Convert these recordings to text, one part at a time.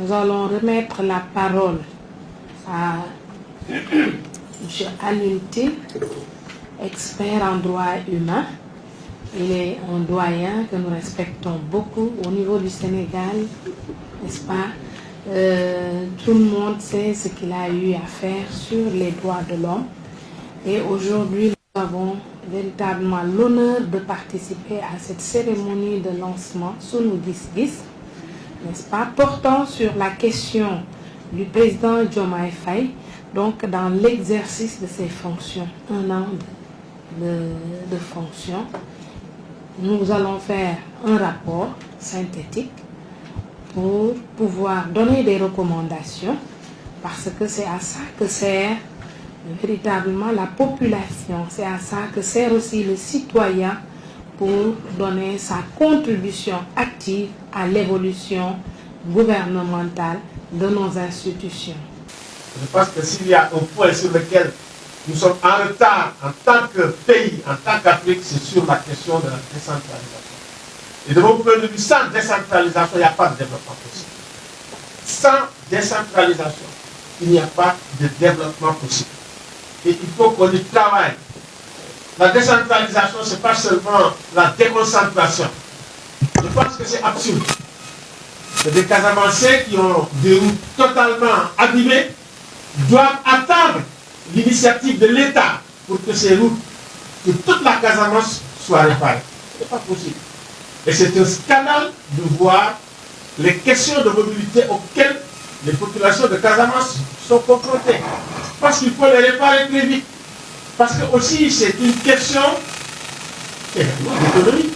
nous allons remettre la parole à M. Alioune, expert en droit humain. Il est un doyen que nous respectons beaucoup au niveau du Sénégal, n'est-ce pas? Tout le monde sait ce qu'il a eu à faire sur les droits de l'homme. Et aujourd'hui, nous avons véritablement l'honneur de participer à cette cérémonie de lancement Sunu Gis Gis, n'est-ce pas, portant sur la question du président Diomaye Faye, donc dans l'exercice de ses fonctions, un an de fonctions. Nous allons faire un rapport synthétique pour pouvoir donner des recommandations, parce que c'est à ça que sert véritablement la population, c'est à ça que sert aussi le citoyen pour donner sa contribution active à l'évolution gouvernementale de nos institutions. Je pense que s'il y a un point sur lequel nous sommes en retard en tant que pays, en tant qu'Afrique, c'est sur la question de la décentralisation. Et de mon point de vue, sans décentralisation, il n'y a pas de développement possible. Sans décentralisation, il n'y a pas de développement possible. Et il faut qu'on y travaille. La décentralisation, ce n'est pas seulement la déconcentration. Je pense que c'est absurde. C'est des Casamancés qui ont des routes totalement abîmées, doivent attendre l'initiative de l'État pour que ces routes, que toute la Casamance soit réparée. Ce n'est pas possible. Et c'est un scandale de voir les questions de mobilité auxquelles les populations de Casamance sont confrontées. Parce qu'il faut les réparer très vite. Parce que aussi c'est une question d'économie.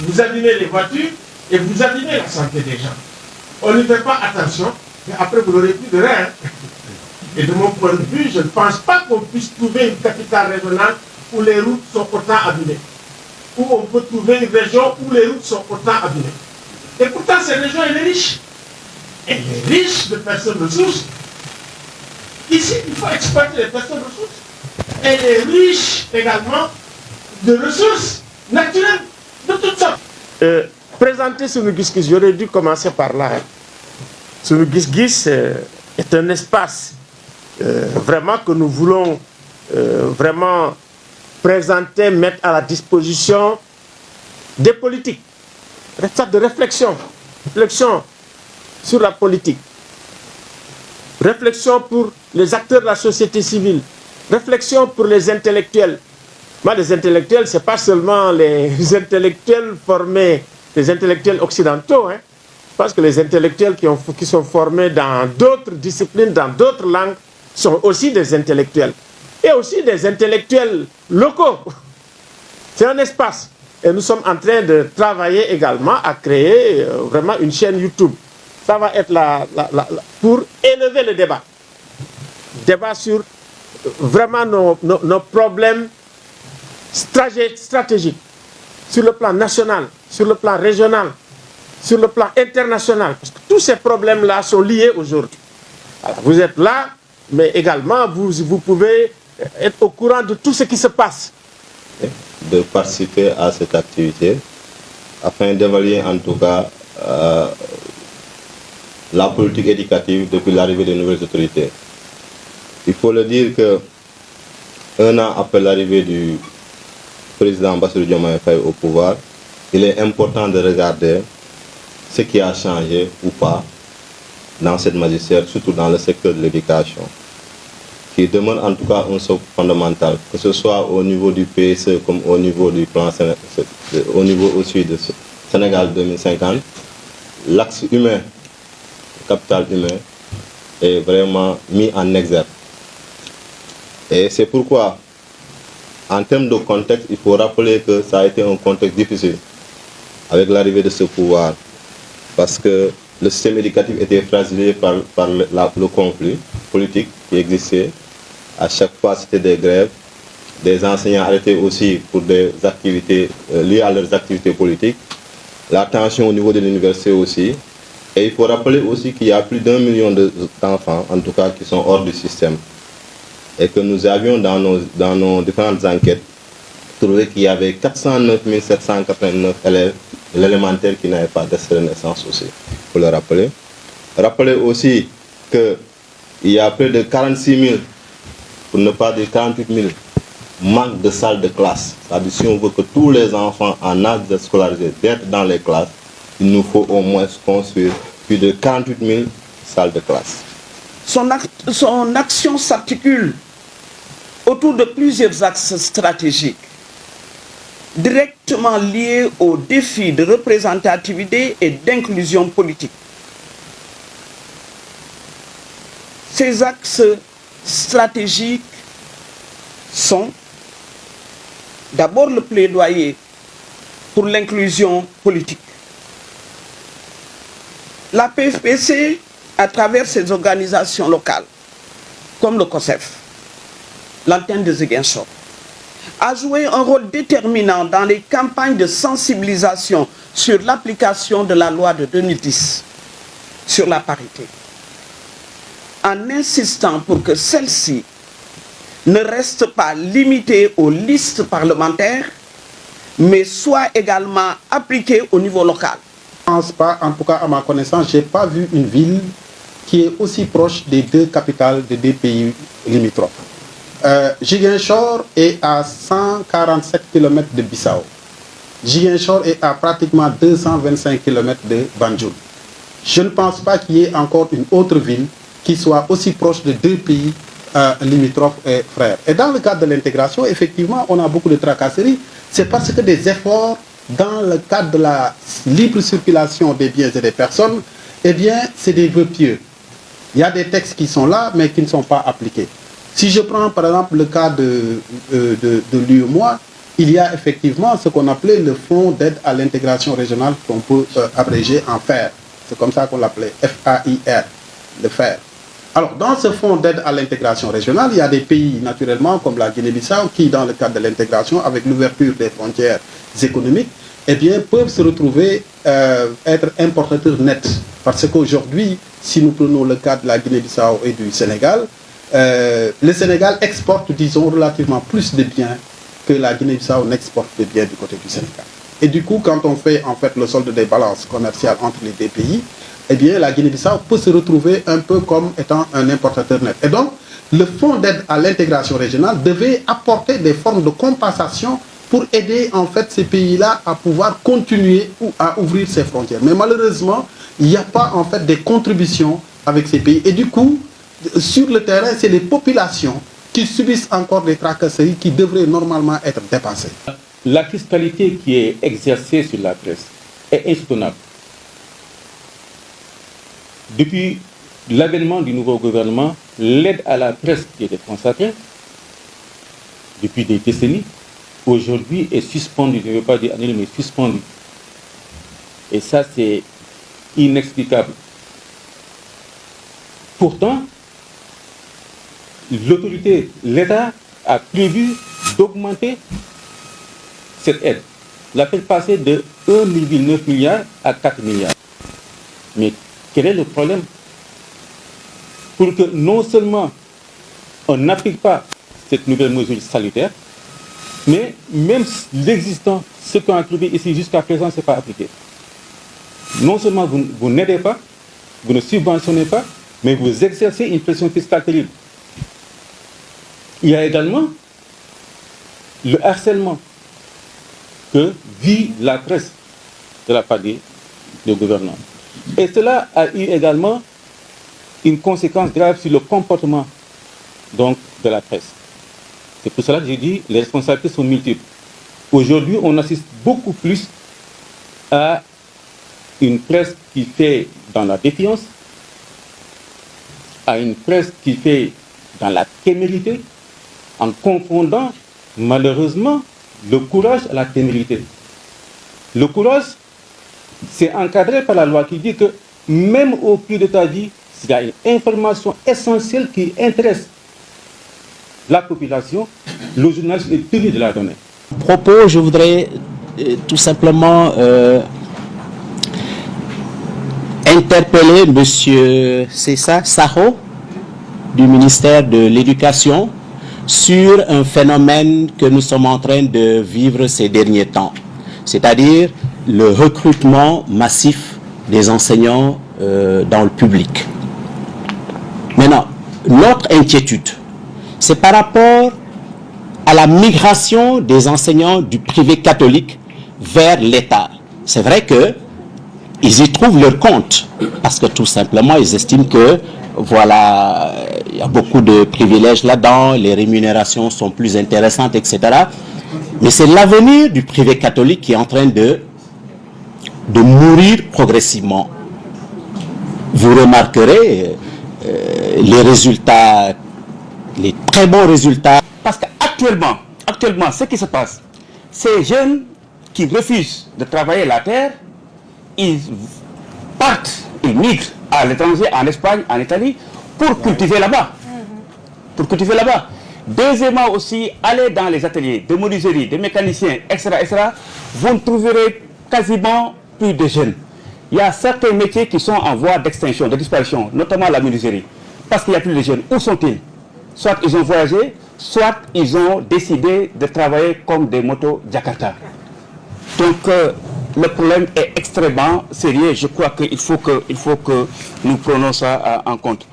Vous abîmez les voitures et vous abîmez la santé des gens. On ne fait pas attention, mais après vous n'aurez plus de rien. Et de mon point de vue, je ne pense pas qu'on puisse trouver une capitale régionale où les routes sont autant abîmées. Où on peut trouver une région où les routes sont autant abîmées. Et pourtant, cette région, elle est riche. Elle est riche de personnes ressources. Ici, il faut exploiter les personnes ressources. Elle est riche également de ressources naturelles de toutes sortes. Présenter Sunu Gis Gis, j'aurais dû commencer par là. Sunu Gis Gis est un espace vraiment que nous voulons vraiment présenter, mettre à la disposition des politiques. Une sorte de réflexion sur la politique. Réflexion pour les acteurs de la société civile. Réflexion pour les intellectuels. Moi, les intellectuels, ce n'est pas seulement les intellectuels formés, les intellectuels occidentaux. Hein. Je pense que les intellectuels qui sont formés dans d'autres disciplines, dans d'autres langues, sont aussi des intellectuels. Et aussi des intellectuels locaux. C'est un espace. Et nous sommes en train de travailler également à créer vraiment une chaîne YouTube. Ça va être pour élever le débat. Débat sur vraiment nos problèmes stratégiques. Sur le plan national, sur le plan régional, sur le plan international. Parce que tous ces problèmes-là sont liés aujourd'hui. Alors, vous êtes là, mais également vous pouvez être au courant de tout ce qui se passe. De participer à cette activité afin d'évaluer en tout cas la politique éducative depuis l'arrivée des nouvelles autorités. Il faut le dire que un an après l'arrivée du président Bassirou Diomaye Faye au pouvoir, il est important de regarder ce qui a changé ou pas dans cette magistère, surtout dans le secteur de l'éducation, qui demande en tout cas un socle fondamental, que ce soit au niveau du PSE comme au niveau du plan, au niveau aussi de Sénégal 2050. L'axe humain, le capital humain, est vraiment mis en exergue. Et c'est pourquoi, en termes de contexte, il faut rappeler que ça a été un contexte difficile avec l'arrivée de ce pouvoir, parce que le système éducatif était fragilisé par le conflit politique qui existait. À chaque fois, c'était des grèves, des enseignants arrêtés aussi pour des activités liées à leurs activités politiques, la tension au niveau de l'université aussi. Et il faut rappeler aussi qu'il y a plus d'1 million d'enfants, en tout cas, qui sont hors du système. Et que nous avions dans nos différentes enquêtes trouvé qu'il y avait 409 789 élèves de l'élémentaire qui n'avaient pas d'extrait de naissance aussi, pour le rappeler. rappeler aussi qu'il y a près de 46 000, pour ne pas dire 48 000, manque de salles de classe. C'est-à-dire si on veut que tous les enfants en âge de scolariser d'être dans les classes, il nous faut au moins construire plus de 48 000 salles de classe. Son action s'articule autour de plusieurs axes stratégiques, directement liés aux défis de représentativité et d'inclusion politique. Ces axes stratégiques sont d'abord le plaidoyer pour l'inclusion politique. La PFPC, à travers ses organisations locales, comme le COSEF, l'antenne de Ziguinchor, a joué un rôle déterminant dans les campagnes de sensibilisation sur l'application de la loi de 2010 sur la parité, en insistant pour que celle-ci ne reste pas limitée aux listes parlementaires, mais soit également appliquée au niveau local. Je ne pense pas, en tout cas à ma connaissance, je n'ai pas vu une ville qui est aussi proche des deux capitales des deux pays limitrophes. Ziguinchor est à 147 km de Bissau. Ziguinchor est à pratiquement 225 km de Banjul. Je ne pense pas qu'il y ait encore une autre ville qui soit aussi proche de deux pays limitrophes et frères. Et dans le cadre de l'intégration, effectivement, on a beaucoup de tracasseries. C'est parce que des efforts dans le cadre de la libre circulation des biens et des personnes, eh bien, c'est des vœux pieux. Il y a des textes qui sont là, mais qui ne sont pas appliqués. Si je prends par exemple le cas de l'UEMOA, il y a effectivement ce qu'on appelait le Fonds d'aide à l'intégration régionale, qu'on peut abréger en FAIR. C'est comme ça qu'on l'appelait, F-A-I-R, le FAIR. Alors, dans ce fonds d'aide à l'intégration régionale, il y a des pays, naturellement, comme la Guinée-Bissau, qui, dans le cadre de l'intégration, avec l'ouverture des frontières économiques, eh bien, peuvent se retrouver être importateurs nets. Parce qu'aujourd'hui, si nous prenons le cas de la Guinée-Bissau et du Sénégal, le Sénégal exporte, disons, relativement plus de biens que la Guinée-Bissau n'exporte de biens du côté du Sénégal. Et du coup, quand on fait en fait le solde des balances commerciales entre les deux pays, eh bien, la Guinée-Bissau peut se retrouver un peu comme étant un importateur net. Et donc, le fonds d'aide à l'intégration régionale devait apporter des formes de compensation pour aider en fait ces pays-là à pouvoir continuer ou à ouvrir ses frontières. Mais malheureusement, il n'y a pas en fait des contributions avec ces pays. Et du coup, sur le terrain, c'est les populations qui subissent encore des tracasseries qui devraient normalement être dépassées. La fiscalité qui est exercée sur la presse est insoutenable. Depuis l'avènement du nouveau gouvernement, l'aide à la presse qui était consacrée depuis des décennies, aujourd'hui est suspendue. Je ne veux pas dire annulée, mais suspendue. Et ça, c'est inexplicable. Pourtant, l'autorité, l'État a prévu d'augmenter cette aide. La fait passer de 1,9 milliard à 4 milliards. Mais quel est le problème? Pour que non seulement on n'applique pas cette nouvelle mesure salutaire, mais même l'existant, ce qu'on a trouvé ici jusqu'à présent, ce n'est pas appliqué. Non seulement vous n'aidez pas, vous ne subventionnez pas, mais vous exercez une pression fiscale terrible. Il y a également le harcèlement que vit la presse de la part du gouvernement. Et cela a eu également une conséquence grave sur le comportement donc, de la presse. C'est pour cela que j'ai dit que les responsabilités sont multiples. Aujourd'hui, on assiste beaucoup plus à une presse qui fait dans la défiance, à une presse qui fait dans la témérité, en confondant malheureusement le courage à la témérité. Le courage, c'est encadré par la loi qui dit que même au prix de ta vie, s'il y a une information essentielle qui intéresse la population, le journaliste est tenu de la donner. À propos, je voudrais tout simplement interpeller M. Cessa Saho du ministère de l'Éducation sur un phénomène que nous sommes en train de vivre ces derniers temps, c'est-à-dire le recrutement massif des enseignants dans le public. Maintenant, notre inquiétude, c'est par rapport à la migration des enseignants du privé catholique vers l'État. C'est vrai qu'ils y trouvent leur compte, parce que tout simplement, ils estiment que, voilà, il y a beaucoup de privilèges là-dedans, les rémunérations sont plus intéressantes, etc. Mais c'est l'avenir du privé catholique qui est en train de mourir progressivement. Vous remarquerez les résultats, les très bons résultats. Parce qu'actuellement, ce qui se passe, ces jeunes qui refusent de travailler la terre, ils partent, ils migrent à l'étranger, en Espagne, en Italie, pour cultiver là-bas. Deuxièmement aussi, aller dans les ateliers de menuiserie, de mécaniciens, etc., vous ne trouverez quasiment plus de jeunes. Il y a certains métiers qui sont en voie d'extinction, de disparition, notamment la menuiserie, parce qu'il n'y a plus de jeunes. Où sont-ils? Soit ils ont voyagé, soit ils ont décidé de travailler comme des motos Jakarta. Donc, le problème est extrêmement sérieux. Je crois qu'il faut que nous prenons ça en compte.